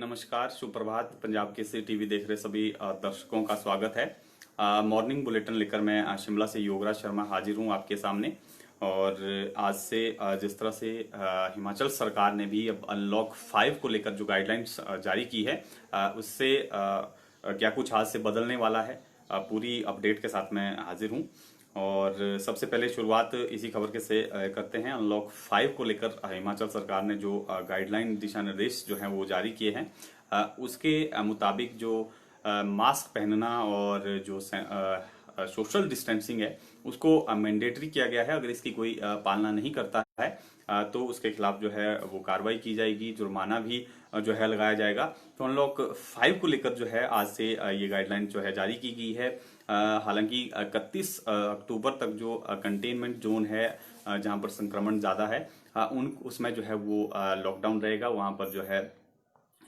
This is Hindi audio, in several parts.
नमस्कार, सुप्रभात। पंजाब केसरी टीवी देख रहे सभी दर्शकों का स्वागत है। मॉर्निंग बुलेटिन लेकर मैं शिमला से योगराज शर्मा हाजिर हूं आपके सामने। और आज से जिस तरह से हिमाचल सरकार ने भी अब अनलॉक 5 को लेकर जो गाइडलाइंस जारी की है, उससे क्या कुछ आज से बदलने वाला है, पूरी अपडेट के साथ मैं हाजिर हूं। और सबसे पहले शुरुआत इसी खबर के से करते हैं। अनलॉक 5 को लेकर हिमाचल सरकार ने जो गाइडलाइन दिशा निर्देश जो हैं वो जारी किए हैं, उसके मुताबिक जो मास्क पहनना और जो सोशल डिस्टेंसिंग है उसको मैंडेटरी किया गया है। अगर इसकी कोई पालना नहीं करता है तो उसके खिलाफ जो है वो कार्रवाई की जाएगी, जुर्माना भी जो है लगाया जाएगा। तो अनलॉक 5 को लेकर जो है आज से ये गाइडलाइन जो है जारी की गई है। हालांकि 31 अक्टूबर तक जो कंटेनमेंट जोन है, जहां पर संक्रमण ज्यादा है, उसमें जो है वो लॉकडाउन रहेगा। वहां पर जो है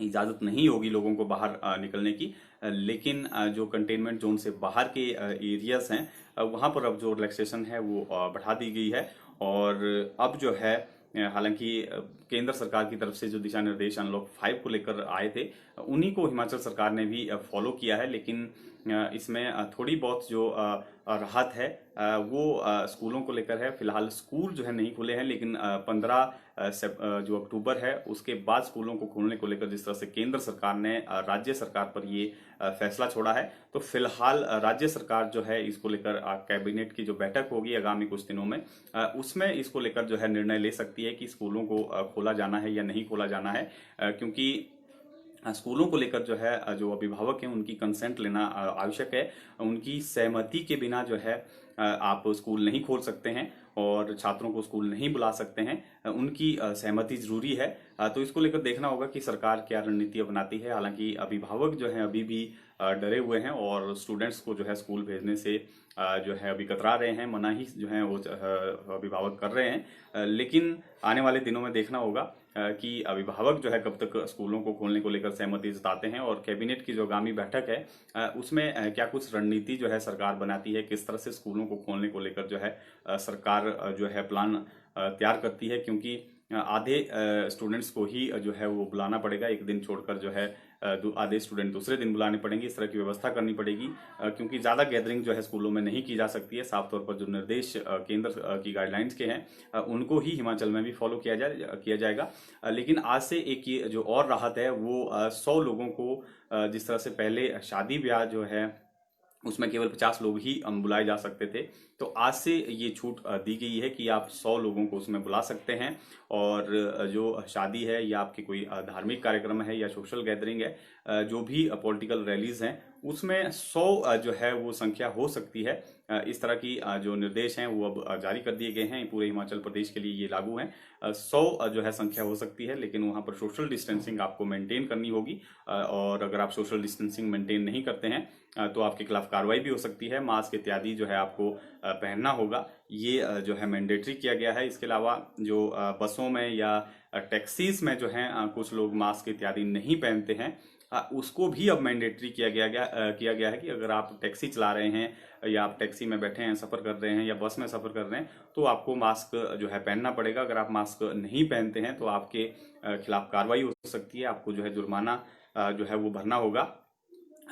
इजाजत नहीं होगी लोगों को बाहर निकलने की। लेकिन जो कंटेनमेंट जोन से बाहर के एरियाज हैं, वहां पर अब जो रिलैक्सेशन है वो बढ़ा दी गई है। और अब जो है हालांकि केंद्र सरकार की तरफ से जो दिशा निर्देश अनलॉक 5 को लेकर आए थे, उन्हीं को हिमाचल सरकार ने भी फॉलो किया है। लेकिन इसमें थोड़ी बहुत जो राहत है वो स्कूलों को लेकर है। फिलहाल स्कूल जो है नहीं खुले हैं, लेकिन 15 जो अक्टूबर है उसके बाद स्कूलों को खोलने को लेकर जिस तरह से केंद्र सरकार ने राज्य सरकार पर ये फैसला छोड़ा है, तो फिलहाल राज्य सरकार जो है इसको लेकर कैबिनेट की जो बैठक होगी आगामी कुछ दिनों में, उसमें इसको लेकर जो है निर्णय ले सकती है कि स्कूलों को खोला जाना है या नहीं खोला जाना है। क्योंकि स्कूलों को लेकर जो है जो अभिभावक हैं उनकी कंसेंट लेना आवश्यक है। उनकी सहमति के बिना जो है आप स्कूल नहीं खोल सकते हैं और छात्रों को स्कूल नहीं बुला सकते हैं। उनकी सहमति जरूरी है। तो इसको लेकर देखना होगा कि सरकार क्या रणनीति अपनाती है। हालांकि अभिभावक जो हैं अभी भी डरे हुए हैं और स्टूडेंट्स को जो है स्कूल भेजने से जो है अभी कतरा रहे हैं, मनाही जो है वो अभिभावक कर रहे हैं। लेकिन आने वाले दिनों में देखना होगा कि अभिभावक जो है कब तक स्कूलों को खोलने को लेकर सहमति जताते हैं और कैबिनेट की जो आगामी बैठक है उसमें क्या कुछ रणनीति जो है सरकार बनाती है, किस तरह से स्कूलों को खोलने को लेकर जो है सरकार जो है प्लान तैयार करती है। क्योंकि आधे स्टूडेंट्स को ही जो है वो बुलाना पड़ेगा, एक दिन छोड़कर जो है आधे स्टूडेंट दूसरे दिन बुलाने पड़ेंगे। इस तरह की व्यवस्था करनी पड़ेगी क्योंकि ज्यादा गैदरिंग जो है स्कूलों में नहीं की जा सकती है। साफ तौर पर जो निर्देश केंद्र की गाइडलाइंस के हैं उनको ही हिमाचल में भी फॉलो किया जाएगा। लेकिन आज से एक ये जो और राहत है वो 100 लोगों को, जिस तरह से पहले शादी ब्याह जो है उसमें केवल 50 लोग ही बुलाए जा सकते थे, तो आज से ये छूट दी गई है कि आप 100 लोगों को उसमें बुला सकते हैं। और जो शादी है या आपके कोई धार्मिक कार्यक्रम है या सोशल गैदरिंग है, जो भी पॉलिटिकल रैलीज हैं, उसमें 100 जो है वो संख्या हो सकती है। इस तरह की जो निर्देश हैं वो अब जारी कर दिए गए हैं। पूरे हिमाचल प्रदेश के लिए ये लागू हैं। 100 जो है संख्या हो सकती है, लेकिन वहां पर सोशल डिस्टेंसिंग आपको मेंटेन करनी होगी। और अगर आप सोशल डिस्टेंसिंग मेंटेन नहीं करते हैं तो आपके खिलाफ कार्रवाई भी हो सकती है। मास्क इत्यादि जो है आपको पहनना होगा, ये जो है मैंडेटरी किया गया है। इसके अलावा जो बसों में या टैक्सीज में जो है कुछ लोग मास्क इत्यादि नहीं पहनते हैं, उसको भी अब मैंडेटरी किया गया है कि अगर आप टैक्सी चला रहे हैं या आप टैक्सी में बैठे हैं, सफर कर रहे हैं या बस में सफर कर रहे हैं, तो आपको मास्क जो है पहनना पड़ेगा। अगर आप मास्क नहीं पहनते हैं तो आपके खिलाफ कार्रवाई हो सकती है, आपको जो है जुर्माना जो है वो भरना होगा।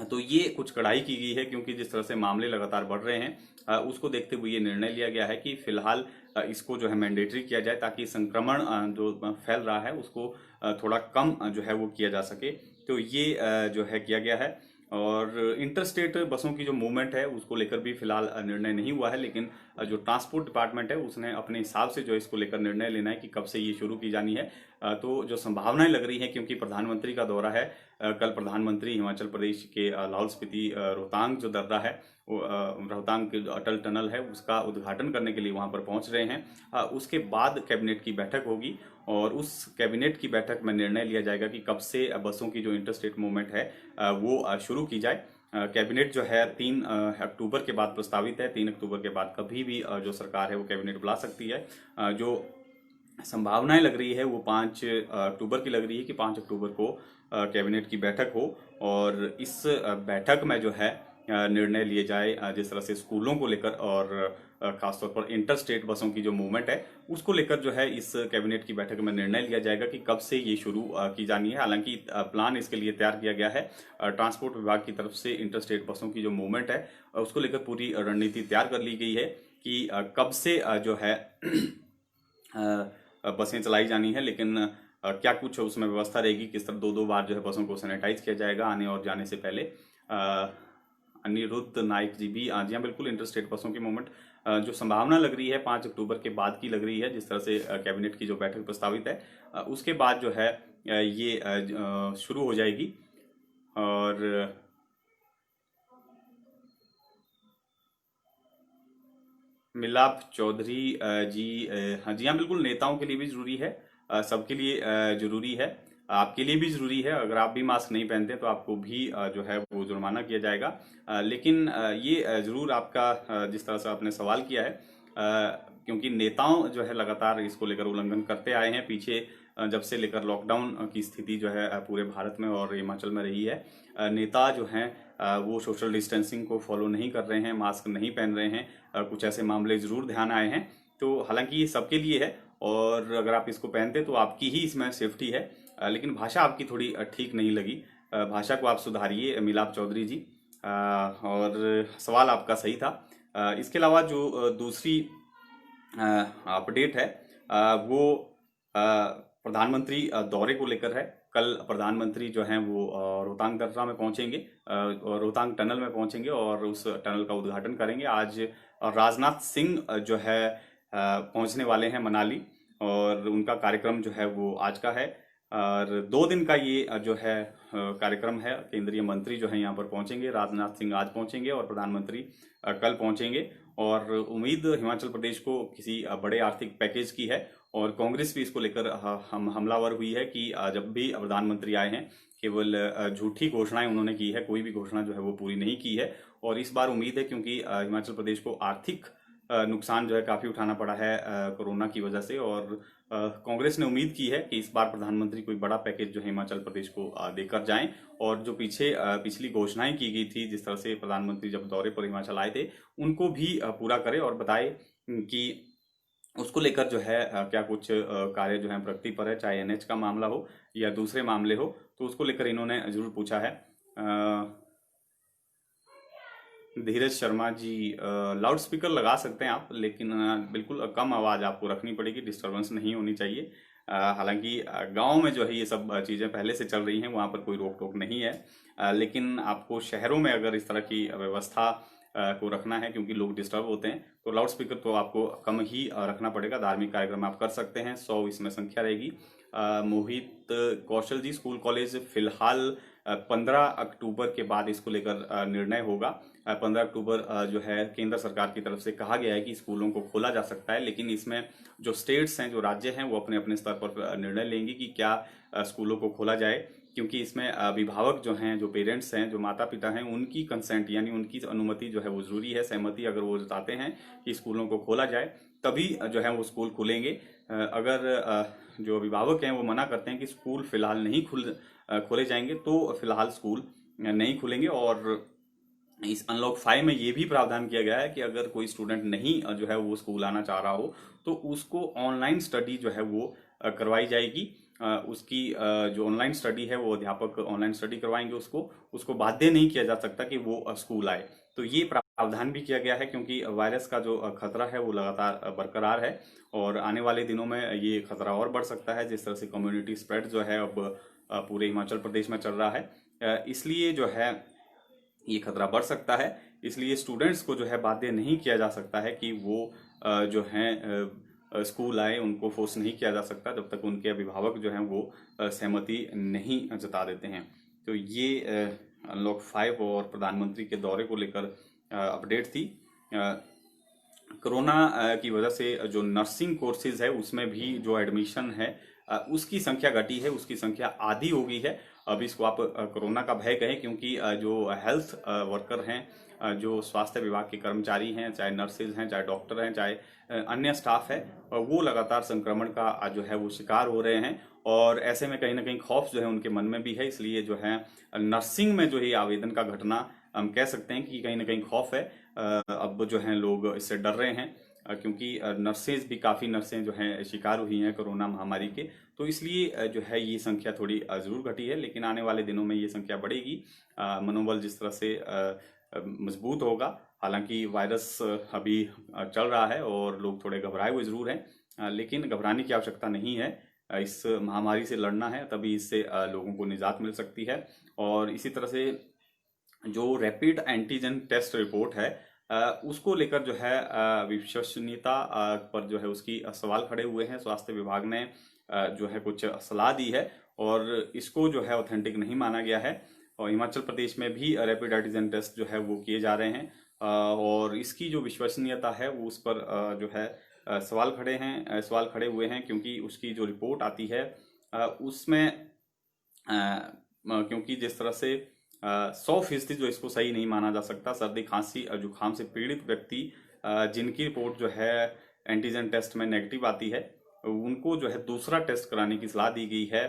तो ये कुछ कड़ाई की गई है क्योंकि जिस तरह से मामले लगातार बढ़ रहे हैं उसको देखते हुए ये निर्णय लिया गया है कि फिलहाल इसको जो है मैंडेटरी किया जाए, ताकि संक्रमण जो फैल रहा है उसको थोड़ा कम जो है वो किया जा सके। तो ये जो है किया गया है। और इंटर स्टेट बसों की जो मूवमेंट है उसको लेकर भी फिलहाल निर्णय नहीं हुआ है, लेकिन जो ट्रांसपोर्ट डिपार्टमेंट है उसने अपने हिसाब से जो इसको लेकर निर्णय लेना है कि कब से ये शुरू की जानी है। तो जो संभावनाएं लग रही हैं, क्योंकि प्रधानमंत्री का दौरा है, कल प्रधानमंत्री हिमाचल प्रदेश के लाहौल स्पीति रोहतांग जो दर्रा है, रोहतांग के अटल टनल है उसका उद्घाटन करने के लिए वहां पर पहुंच रहे हैं। उसके बाद कैबिनेट की बैठक होगी और उस कैबिनेट की बैठक में निर्णय लिया जाएगा कि कब से बसों की जो इंटरस्टेट मूवमेंट है वो शुरू की जाए। कैबिनेट जो है 3 अक्टूबर के बाद प्रस्तावित है। 3 अक्टूबर के बाद कभी भी जो सरकार है वो कैबिनेट बुला सकती है। जो संभावनाएं लग रही है वो 5 अक्टूबर की लग रही है कि 5 अक्टूबर को कैबिनेट की बैठक हो और इस बैठक में जो है निर्णय लिए जाए जिस तरह से स्कूलों को लेकर और खासतौर पर इंटर स्टेट बसों की जो मूवमेंट है उसको लेकर जो है इस कैबिनेट की बैठक में निर्णय लिया जाएगा कि कब से ये शुरू की जानी है। हालांकि प्लान इसके लिए तैयार किया गया है। ट्रांसपोर्ट विभाग की तरफ से इंटर स्टेट बसों की जो मूवमेंट है उसको लेकर पूरी रणनीति तैयार कर ली गई है कि कब से जो है बसें चलाई जानी है। लेकिन क्या कुछ उसमें व्यवस्था रहेगी, किस तरह 2-2 बार जो है बसों को सैनिटाइज किया जाएगा आने और जाने से पहले। अनिरुद्ध नाइक जी भी, जी हाँ बिल्कुल, इंटर स्टेट बसों की मूवमेंट जो संभावना लग रही है 5 अक्टूबर के बाद की लग रही है, जिस तरह से कैबिनेट की जो बैठक प्रस्तावित है उसके बाद जो है ये शुरू हो जाएगी। और मिलाप चौधरी जी, हाँ जी हाँ बिल्कुल, नेताओं के लिए भी जरूरी है, सबके लिए जरूरी है, आपके लिए भी जरूरी है। अगर आप भी मास्क नहीं पहनते तो आपको भी जो है वो जुर्माना किया जाएगा। लेकिन ये जरूर आपका जिस तरह से आपने सवाल किया है, क्योंकि नेताओं जो है लगातार इसको लेकर उल्लंघन करते आए हैं पीछे, जब से लेकर लॉकडाउन की स्थिति जो है पूरे भारत में और हिमाचल में रही है। नेता जो हैं वो सोशल डिस्टेंसिंग को फॉलो नहीं कर रहे हैं, मास्क नहीं पहन रहे हैं। कुछ ऐसे मामले जरूर ध्यान आए हैं। तो हालांकि ये सबके लिए है और अगर आप इसको पहनते तो आपकी ही इसमें सेफ्टी है। लेकिन भाषा आपकी थोड़ी ठीक नहीं लगी, भाषा को आप सुधारिए मिलाप चौधरी जी। और सवाल आपका सही था। इसके अलावा जो दूसरी अपडेट है वो प्रधानमंत्री दौरे को लेकर है। कल प्रधानमंत्री जो हैं वो रोहतांग दर्रा में पहुंचेंगे, रोहतांग टनल में पहुंचेंगे और उस टनल का उद्घाटन करेंगे। आज राजनाथ सिंह जो है पहुंचने वाले हैं मनाली और उनका कार्यक्रम जो है वो आज का है। और 2 दिन का ये जो है कार्यक्रम है। केंद्रीय मंत्री जो है यहाँ पर पहुंचेंगे, राजनाथ सिंह आज पहुंचेंगे और प्रधानमंत्री कल पहुंचेंगे। और उम्मीद हिमाचल प्रदेश को किसी बड़े आर्थिक पैकेज की है और कांग्रेस भी इसको लेकर हमलावर हुई है कि जब भी प्रधानमंत्री आए हैं केवल झूठी घोषणाएं उन्होंने की है, कोई भी घोषणा जो है वो पूरी नहीं की है। और इस बार उम्मीद है, क्योंकि हिमाचल प्रदेश को आर्थिक नुकसान जो है काफी उठाना पड़ा है कोरोना की वजह से, और कांग्रेस ने उम्मीद की है कि इस बार प्रधानमंत्री कोई बड़ा पैकेज जो है हिमाचल प्रदेश को देकर जाएं और जो पिछली घोषणाएं की गई थी, जिस तरह से प्रधानमंत्री जब दौरे पर हिमाचल आए थे, उनको भी पूरा करे और बताए कि उसको लेकर जो है क्या कुछ कार्य जो है प्रगति पर है, चाहे एनएच का मामला हो या दूसरे मामले हो, तो उसको लेकर इन्होंने जरूर पूछा है। धीरज शर्मा जी, लाउड स्पीकर लगा सकते हैं आप, लेकिन बिल्कुल कम आवाज आपको रखनी पड़ेगी, डिस्टरबेंस नहीं होनी चाहिए। हालांकि गांव में जो है ये सब चीजें पहले से चल रही हैं, वहां पर कोई रोक टोक नहीं है। लेकिन आपको शहरों में अगर इस तरह की व्यवस्था को रखना है, क्योंकि लोग डिस्टर्ब होते हैं, तो लाउड स्पीकर तो आपको कम ही रखना पड़ेगा। धार्मिक कार्यक्रम आप कर सकते हैं, 100 इसमें संख्या रहेगी। मोहित कौशल जी, स्कूल कॉलेज फिलहाल 15 अक्टूबर के बाद इसको लेकर निर्णय होगा। 15 अक्टूबर जो है केंद्र सरकार की तरफ से कहा गया है कि स्कूलों को खोला जा सकता है, लेकिन इसमें जो स्टेट्स हैं, जो राज्य हैं, वो अपने अपने स्तर पर निर्णय लेंगे कि क्या स्कूलों को खोला जाए, क्योंकि इसमें अभिभावक जो हैं, जो पेरेंट्स हैं, जो माता पिता हैं, उनकी कंसेंट यानी उनकी अनुमति जो है वो जरूरी है, सहमति अगर वो जताते हैं कि स्कूलों को खोला जाए तभी जो है वो स्कूल खुलेंगे। अगर जो अभिभावक हैं वो मना करते हैं कि स्कूल फिलहाल नहीं खोले जाएंगे, तो फिलहाल स्कूल नहीं खुलेंगे। और इस अनलॉक 5 में ये भी प्रावधान किया गया है कि अगर कोई स्टूडेंट नहीं जो है वो स्कूल आना चाह रहा हो तो उसको ऑनलाइन स्टडी जो है वो करवाई जाएगी। उसकी जो ऑनलाइन स्टडी है वो अध्यापक ऑनलाइन स्टडी करवाएंगे, उसको बाध्य नहीं किया जा सकता कि वो स्कूल आए। तो ये प्रावधान भी किया गया है, क्योंकि वायरस का जो खतरा है वो लगातार बरकरार है और आने वाले दिनों में ये खतरा और बढ़ सकता है, जिस तरह से कम्युनिटी स्प्रेड जो है अब पूरे हिमाचल प्रदेश में चल रहा है। इसलिए जो है ये खतरा बढ़ सकता है। इसलिए स्टूडेंट्स को जो है बाध्य नहीं किया जा सकता है कि वो जो हैं स्कूल आए, उनको फोर्स नहीं किया जा सकता जब तक उनके अभिभावक जो हैं वो सहमति नहीं जता देते हैं। तो ये अनलॉक 5 और प्रधानमंत्री के दौरे को लेकर अपडेट थी। कोरोना की वजह से जो नर्सिंग कोर्सेज है उसमें भी जो एडमिशन है उसकी संख्या घटी है, उसकी संख्या आधी हो गई है। अब इसको आप कोरोना का भय कहें, क्योंकि जो हेल्थ वर्कर हैं, जो स्वास्थ्य विभाग के कर्मचारी हैं, चाहे नर्सेज हैं, चाहे डॉक्टर हैं, चाहे अन्य स्टाफ है, वो लगातार संक्रमण का जो है वो शिकार हो रहे हैं। और ऐसे में कहीं ना कहीं खौफ जो है उनके मन में भी है। इसलिए जो है नर्सिंग में जो है आवेदन का घटना हम कह सकते हैं कि कहीं ना कहीं खौफ है। अब जो हैं लोग इससे डर रहे हैं, क्योंकि नर्सेज भी, काफ़ी नर्सें जो हैं शिकार हुई हैं कोरोना महामारी के। तो इसलिए जो है ये संख्या थोड़ी ज़रूर घटी है, लेकिन आने वाले दिनों में ये संख्या बढ़ेगी। मनोबल जिस तरह से मजबूत होगा, हालांकि वायरस अभी चल रहा है और लोग थोड़े घबराए हुए ज़रूर हैं, लेकिन घबराने की आवश्यकता नहीं है। इस महामारी से लड़ना है, तभी इससे लोगों को निजात मिल सकती है। और इसी तरह से जो रैपिड एंटीजन टेस्ट रिपोर्ट है, उसको लेकर जो है विश्वसनीयता पर जो है उसकी सवाल खड़े हुए हैं। स्वास्थ्य विभाग ने जो है कुछ सलाह दी है और इसको जो है ऑथेंटिक नहीं माना गया है। और हिमाचल प्रदेश में भी रैपिड एंटीजन टेस्ट जो है वो किए जा रहे हैं, और इसकी जो विश्वसनीयता है वो उस पर जो है सवाल खड़े हुए हैं, क्योंकि उसकी जो रिपोर्ट आती है उसमें क्योंकि जिस तरह से 100% जो इसको सही नहीं माना जा सकता। सर्दी खांसी और जुकाम से पीड़ित व्यक्ति जिनकी रिपोर्ट जो है एंटीजन टेस्ट में नेगेटिव आती है, उनको जो है दूसरा टेस्ट कराने की सलाह दी गई है।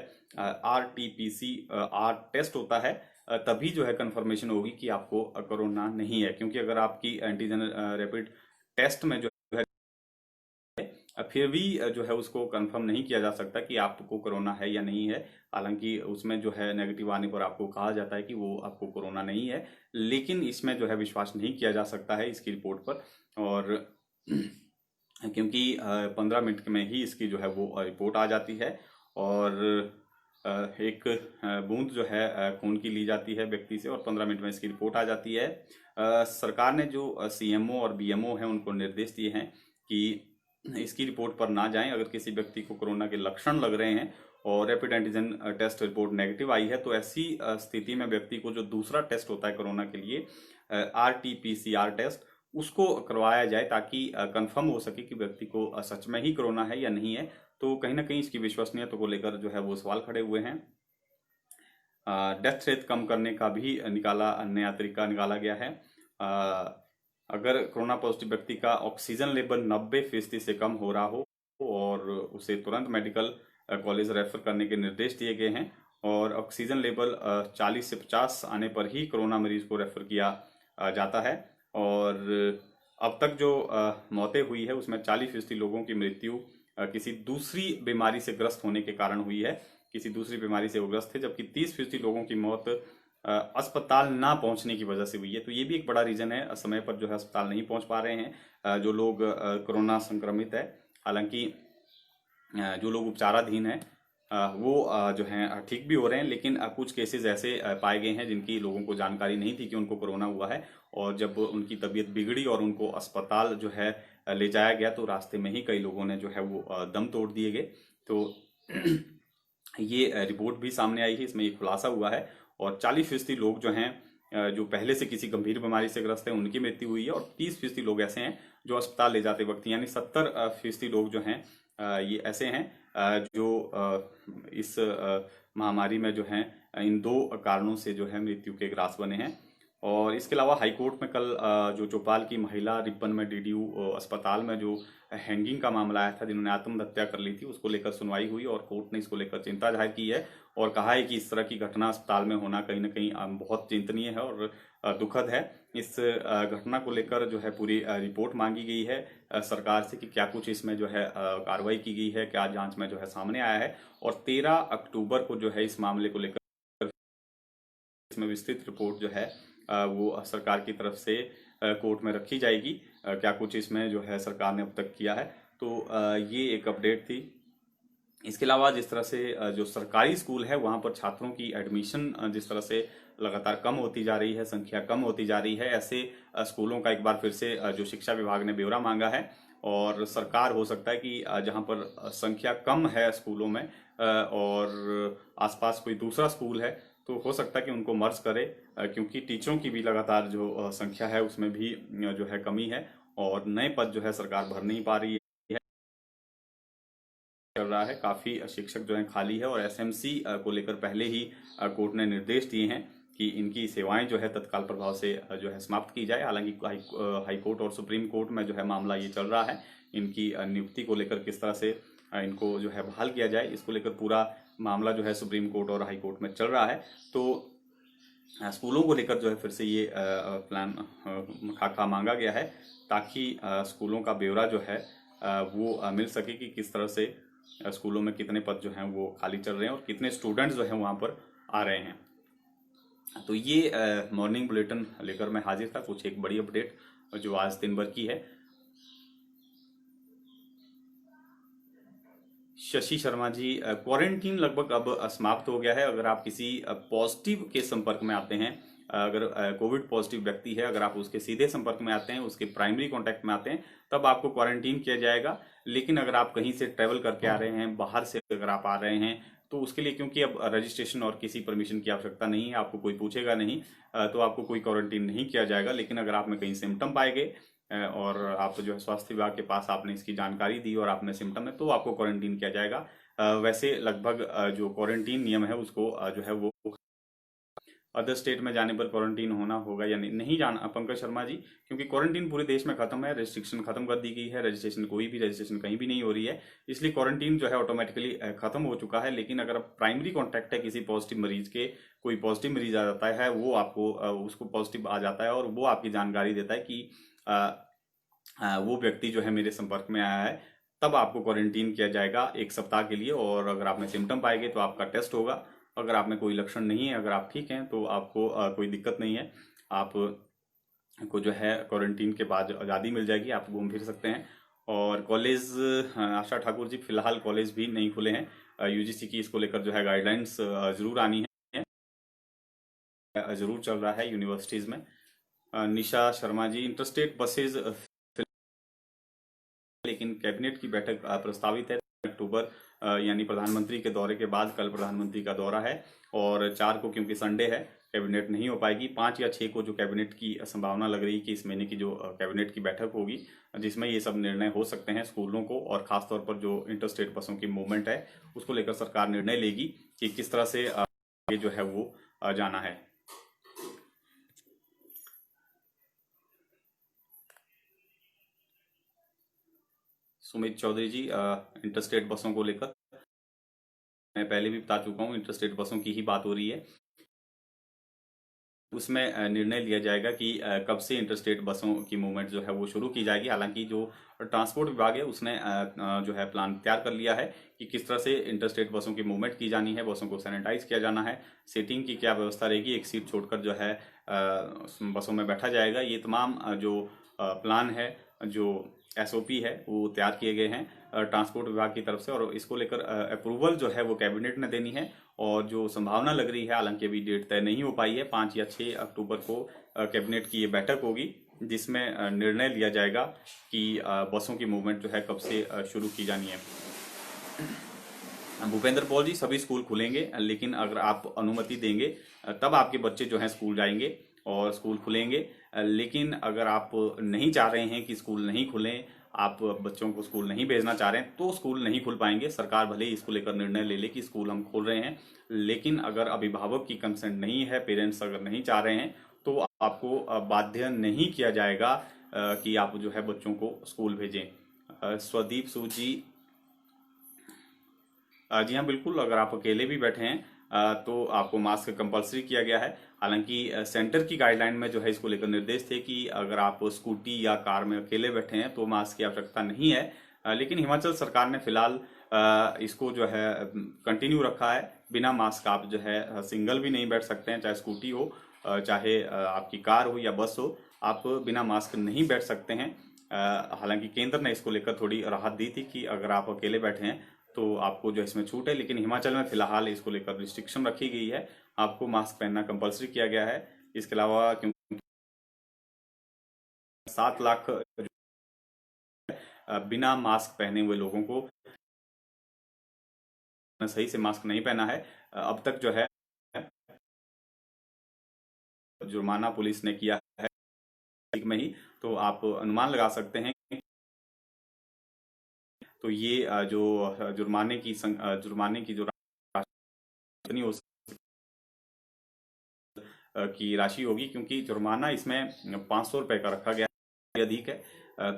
RT-PCR टेस्ट होता है, तभी जो है कंफर्मेशन होगी कि आपको कोरोना नहीं है, क्योंकि अगर आपकी एंटीजन रैपिड टेस्ट में जो फिर भी जो है उसको कंफर्म नहीं किया जा सकता कि आपको कोरोना है या नहीं है। हालांकि उसमें जो है नेगेटिव आने पर आपको कहा जाता है कि वो आपको कोरोना नहीं है, लेकिन इसमें जो है विश्वास नहीं किया जा सकता है इसकी रिपोर्ट पर। और क्योंकि 15 मिनट में ही इसकी जो है वो रिपोर्ट आ जाती है, और एक बूंद जो है खून की ली जाती है व्यक्ति से और 15 मिनट में इसकी रिपोर्ट आ जाती है। सरकार ने जो CMO और BMO है उनको निर्देश दिए हैं कि इसकी रिपोर्ट पर ना जाएं। अगर किसी व्यक्ति को कोरोना के लक्षण लग रहे हैं और rapid antigen test report negative आई है, तो ऐसी स्थिति में व्यक्ति को जो दूसरा टेस्ट होता है कोरोना के लिए, RT-PCR टेस्ट, उसको करवाया जाए, ताकि कंफर्म हो सके कि व्यक्ति को सच में ही कोरोना है या नहीं है। तो कहीं ना कहीं इसकी विश्वसनीयता को लेकर जो है वो सवाल खड़े हुए हैं। डेथ रेट कम करने का भी नया तरीका निकाला गया है। अगर कोरोना पॉजिटिव व्यक्ति का ऑक्सीजन लेवल 90% से कम हो रहा हो और उसे तुरंत मेडिकल कॉलेज रेफर करने के निर्देश दिए गए हैं, और ऑक्सीजन लेवल 40 से 50 आने पर ही कोरोना मरीज को रेफर किया जाता है। और अब तक जो मौतें हुई है उसमें 40% लोगों की मृत्यु किसी दूसरी बीमारी से ग्रस्त होने के कारण हुई है। किसी दूसरी बीमारी से वो ग्रस्त थे, जबकि 30% लोगों की मौत अस्पताल ना पहुंचने की वजह से हुई है। तो ये भी एक बड़ा रीजन है, समय पर जो है अस्पताल नहीं पहुंच पा रहे हैं जो लोग कोरोना संक्रमित है। हालांकि जो लोग उपचाराधीन है वो जो हैं ठीक भी हो रहे हैं, लेकिन कुछ केसेस ऐसे पाए गए हैं जिनकी लोगों को जानकारी नहीं थी कि उनको कोरोना हुआ है, और जब उनकी तबीयत बिगड़ी और उनको अस्पताल जो है ले जाया गया, तो रास्ते में ही कई लोगों ने जो है वो दम तोड़ दिए गए। तो ये रिपोर्ट भी सामने आई है, इसमें ये खुलासा हुआ है। और 40% लोग जो हैं जो पहले से किसी गंभीर बीमारी से ग्रस्त हैं उनकी मृत्यु हुई है, और 30% लोग ऐसे हैं जो अस्पताल ले जाते वक्त, यानी 70% लोग जो हैं ये ऐसे हैं जो इस महामारी में जो हैं इन 2 कारणों से जो है मृत्यु के ग्रास बने हैं। और इसके अलावा हाईकोर्ट में कल जो चौपाल की महिला रिपन में DDU अस्पताल में जो हैंगिंग का मामला आया था, जिन्होंने आत्महत्या कर ली थी, उसको लेकर सुनवाई हुई और कोर्ट ने इसको लेकर चिंता जाहिर की है और कहा है कि इस तरह की घटना अस्पताल में होना कहीं ना कहीं बहुत चिंतनीय है और दुखद है। इस घटना को लेकर जो है पूरी रिपोर्ट मांगी गई है सरकार से कि क्या कुछ इसमें जो है कार्रवाई की गई है, क्या जांच में जो है सामने आया है। और 13 अक्टूबर को जो है इस मामले को लेकर इसमें विस्तृत रिपोर्ट जो है वो सरकार की तरफ से कोर्ट में रखी जाएगी, क्या कुछ इसमें जो है सरकार ने अब तक किया है। तो ये एक अपडेट थी। इसके अलावा जिस तरह से जो सरकारी स्कूल है वहाँ पर छात्रों की एडमिशन जिस तरह से लगातार कम होती जा रही है, संख्या कम होती जा रही है, ऐसे स्कूलों का एक बार फिर से जो शिक्षा विभाग ने ब्यौरा मांगा है। और सरकार हो सकता है कि जहाँ पर संख्या कम है स्कूलों में और आसपास कोई दूसरा स्कूल है, तो हो सकता है कि उनको मर्ज करे, क्योंकि टीचरों की भी लगातार जो संख्या है उसमें भी जो है कमी है और नए पद जो है सरकार भर नहीं पा रही है। चल रहा है, काफी शिक्षक जो है खाली है, और SMC को लेकर पहले ही कोर्ट ने निर्देश दिए हैं कि इनकी सेवाएं जो है तत्काल प्रभाव से जो है समाप्त की जाए। हालांकि हाई कोर्ट और सुप्रीम कोर्ट में जो है मामला ये चल रहा है, इनकी नियुक्ति को लेकर किस तरह से इनको जो है बहाल किया जाए, इसको लेकर पूरा मामला जो है सुप्रीम कोर्ट और हाई कोर्ट में चल रहा है। तो स्कूलों को लेकर जो है फिर से ये प्लान खाका मांगा गया है, ताकि स्कूलों का ब्यौरा जो है वो मिल सके कि किस तरह से स्कूलों में कितने पद जो हैं वो खाली चल रहे हैं और कितने स्टूडेंट्स जो हैं वहाँ पर आ रहे हैं। तो ये मॉर्निंग बुलेटिन लेकर मैं हाजिर था, कुछ एक बड़ी अपडेट जो आज दिन भर की है। शशि शर्मा जी, क्वारंटीन लगभग अब समाप्त हो गया है। अगर आप किसी पॉजिटिव के संपर्क में आते हैं, अगर कोविड पॉजिटिव व्यक्ति है, अगर आप उसके सीधे संपर्क में आते हैं, उसके प्राइमरी कांटेक्ट में आते हैं, तब आपको क्वारंटीन किया जाएगा। लेकिन अगर आप कहीं से ट्रेवल करके आ रहे हैं, बाहर से अगर आप आ रहे हैं, तो उसके लिए क्योंकि अब रजिस्ट्रेशन और किसी परमिशन की आवश्यकता नहीं है, आपको कोई पूछेगा नहीं, तो आपको कोई क्वारंटीन नहीं किया जाएगा। लेकिन अगर आप में कहीं सिम्टम पाए गए और आप जो है स्वास्थ्य विभाग के पास आपने इसकी जानकारी दी और आपने सिम्टम है, तो आपको क्वारंटीन किया जाएगा। वैसे लगभग जो क्वारंटीन नियम है उसको जो है वो अदर स्टेट में जाने पर क्वारंटीन होना होगा या नहीं, नहीं जाना पंकज शर्मा जी, क्योंकि क्वारंटीन पूरे देश में खत्म है, रेस्ट्रिक्शन खत्म कर दी गई है, रजिस्ट्रेशन कोई भी रजिस्ट्रेशन कहीं भी नहीं हो रही है, इसलिए क्वारंटीन जो है ऑटोमेटिकली खत्म हो चुका है। लेकिन अगर प्राइमरी कॉन्टैक्ट है किसी पॉजिटिव मरीज के, कोई पॉजिटिव मरीज आ जाता है, वो आपको उसको पॉजिटिव आ जाता है और वो आपकी जानकारी देता है कि वो व्यक्ति जो है मेरे संपर्क में आया है, तब आपको क्वारंटीन किया जाएगा 1 सप्ताह के लिए। और अगर आपने सिम्टम पाएंगे तो आपका टेस्ट होगा। अगर आप में कोई लक्षण नहीं है, अगर आप ठीक हैं, तो आपको कोई दिक्कत नहीं है। आप को जो है क्वारंटीन के बाद आज़ादी मिल जाएगी, आप घूम फिर सकते हैं। और कॉलेज, आशा ठाकुर जी, फिलहाल कॉलेज भी नहीं खुले हैं। यूजीसी की इसको लेकर जो है गाइडलाइंस जरूर आनी है, जरूर चल रहा है यूनिवर्सिटीज़ में। निशा शर्मा जी, इंटरस्टेट बसेज, लेकिन कैबिनेट की बैठक प्रस्तावित है अक्टूबर, यानी प्रधानमंत्री के दौरे के बाद। कल प्रधानमंत्री का दौरा है और 4 को क्योंकि संडे है कैबिनेट नहीं हो पाएगी। 5 या 6 को जो कैबिनेट की संभावना लग रही है कि इस महीने की जो कैबिनेट की बैठक होगी, जिसमें ये सब निर्णय हो सकते हैं स्कूलों को, और खासतौर पर जो इंटरस्टेट बसों की मूवमेंट है उसको लेकर सरकार निर्णय लेगी कि किस तरह से ये जो है वो जाना है। सुमित चौधरी जी, इंटरस्टेट बसों को लेकर मैं पहले भी बता चुका हूँ, इंटरस्टेट बसों की ही बात हो रही है। उसमें निर्णय लिया जाएगा कि कब से इंटरस्टेट बसों की मूवमेंट जो है वो शुरू की जाएगी। हालांकि जो ट्रांसपोर्ट विभाग है उसने जो है प्लान तैयार कर लिया है कि किस तरह से इंटरस्टेट बसों की मूवमेंट की जानी है, बसों को सैनिटाइज किया जाना है, सीटिंग की क्या व्यवस्था रहेगी, एक सीट छोड़कर जो है बसों में बैठा जाएगा। ये तमाम जो प्लान है, जो एसओपी है, वो तैयार किए गए हैं ट्रांसपोर्ट विभाग की तरफ से, और इसको लेकर अप्रूवल जो है वो कैबिनेट ने देनी है। और जो संभावना लग रही है, हालांकि अभी डेट तय नहीं हो पाई है, 5 या 6 अक्टूबर को कैबिनेट की ये बैठक होगी, जिसमें निर्णय लिया जाएगा कि बसों की मूवमेंट जो है कब से शुरू की जानी है। भूपेंद्र पॉल जी, सभी स्कूल खुलेंगे, लेकिन अगर आप अनुमति देंगे तब आपके बच्चे जो हैं स्कूल जाएंगे और स्कूल खुलेंगे। लेकिन अगर आप नहीं चाह रहे हैं कि स्कूल नहीं खुलें, आप बच्चों को स्कूल नहीं भेजना चाह रहे हैं, तो स्कूल नहीं खुल पाएंगे। सरकार भले ही इसको लेकर निर्णय ले ले कि स्कूल हम खोल रहे हैं, लेकिन अगर अभिभावक की कंसेंट नहीं है, पेरेंट्स अगर नहीं चाह रहे हैं, तो आपको बाध्य नहीं किया जाएगा कि आप जो है बच्चों को स्कूल भेजें। स्वदीप सूजी, जी हाँ बिल्कुल, अगर आप अकेले भी बैठे हैं तो आपको मास्क कंपलसरी किया गया है। हालांकि सेंटर की गाइडलाइन में जो है इसको लेकर निर्देश थे कि अगर आप स्कूटी या कार में अकेले बैठे हैं तो मास्क की आवश्यकता नहीं है। लेकिन हिमाचल सरकार ने फिलहाल इसको जो है कंटिन्यू रखा है। बिना मास्क आप जो है सिंगल भी नहीं बैठ सकते हैं, चाहे स्कूटी हो, चाहे आपकी कार हो या बस हो, आप बिना मास्क नहीं बैठ सकते हैं। हालांकि केंद्र ने इसको लेकर थोड़ी राहत दी थी कि अगर आप अकेले बैठे हैं तो आपको जो इसमें छूट है, लेकिन हिमाचल में फिलहाल इसको लेकर रिस्ट्रिक्शन रखी गई है, आपको मास्क पहनना कंपलसरी किया गया है। इसके अलावा क्योंकि 7 लाख बिना मास्क पहने हुए लोगों को सही से मास्क नहीं पहना है, अब तक जो है जुर्माना पुलिस ने किया है में ही, तो आप अनुमान लगा सकते हैं। तो ये जो जुर्माने की जो राशि हो की राशि होगी, क्योंकि जुर्माना इसमें 500 रुपए का रखा गया है, अधिक है।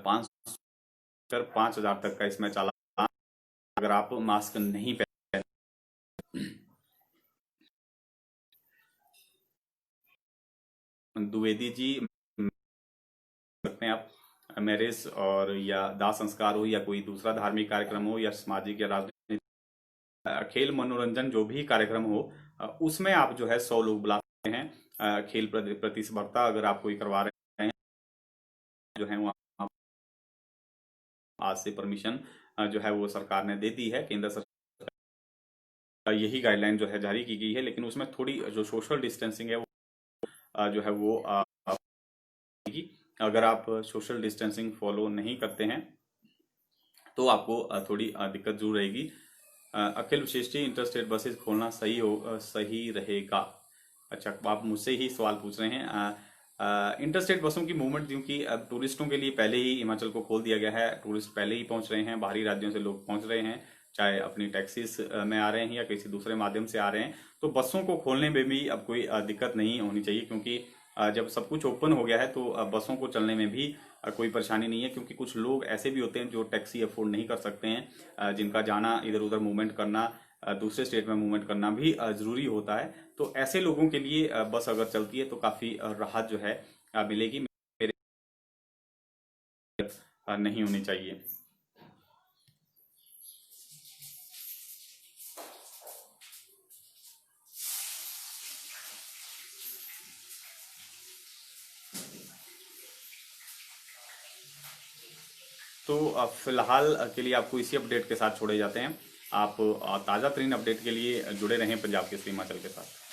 5,000 तक का इसमें चालान अगर आप मास्क नहीं पहने। द्विवेदी जी सकते हैं आप। मैरिज और या दाह संस्कार हो या कोई दूसरा धार्मिक कार्यक्रम हो या सामाजिक या राजनीतिक खेल मनोरंजन जो भी कार्यक्रम हो, उसमें आप जो है 100 लोग बुला सकते हैं। खेल प्रतिस्पर्धा अगर आप कोई करवा रहे हैं जो है वहाँ आज से परमिशन जो है वो सरकार ने दे दी है। केंद्र सरकार यही गाइडलाइन जो है जारी की गई है, लेकिन उसमें थोड़ी जो सोशल डिस्टेंसिंग है वो जो है वो अगर आप सोशल डिस्टेंसिंग फॉलो नहीं करते हैं तो आपको थोड़ी दिक्कत जरूर रहेगी। अखिल विशिष्टी इंटरस्टेट बसेस खोलना सही रहेगा। अच्छा, आप मुझसे ही सवाल पूछ रहे हैं। इंटरस्टेट बसों की मूवमेंट क्योंकि अब टूरिस्टों के लिए पहले ही हिमाचल को खोल दिया गया है, टूरिस्ट पहले ही पहुंच रहे हैं, बाहरी राज्यों से लोग पहुंच रहे हैं, चाहे अपनी टैक्सीज में आ रहे हैं या किसी दूसरे माध्यम से आ रहे हैं। तो बसों को खोलने में भी अब कोई दिक्कत नहीं होनी चाहिए, क्योंकि जब सब कुछ ओपन हो गया है तो बसों को चलने में भी कोई परेशानी नहीं है। क्योंकि कुछ लोग ऐसे भी होते हैं जो टैक्सी अफोर्ड नहीं कर सकते हैं, जिनका जाना इधर उधर मूवमेंट करना, दूसरे स्टेट में मूवमेंट करना भी जरूरी होता है। तो ऐसे लोगों के लिए बस अगर चलती है तो काफी राहत जो है मिलेगी, मेरे नहीं होनी चाहिए। तो फिलहाल के लिए आपको इसी अपडेट के साथ छोड़े जाते हैं। आप ताज़ा तरीन अपडेट के लिए जुड़े रहें पंजाब केसरी हिमाचल के साथ।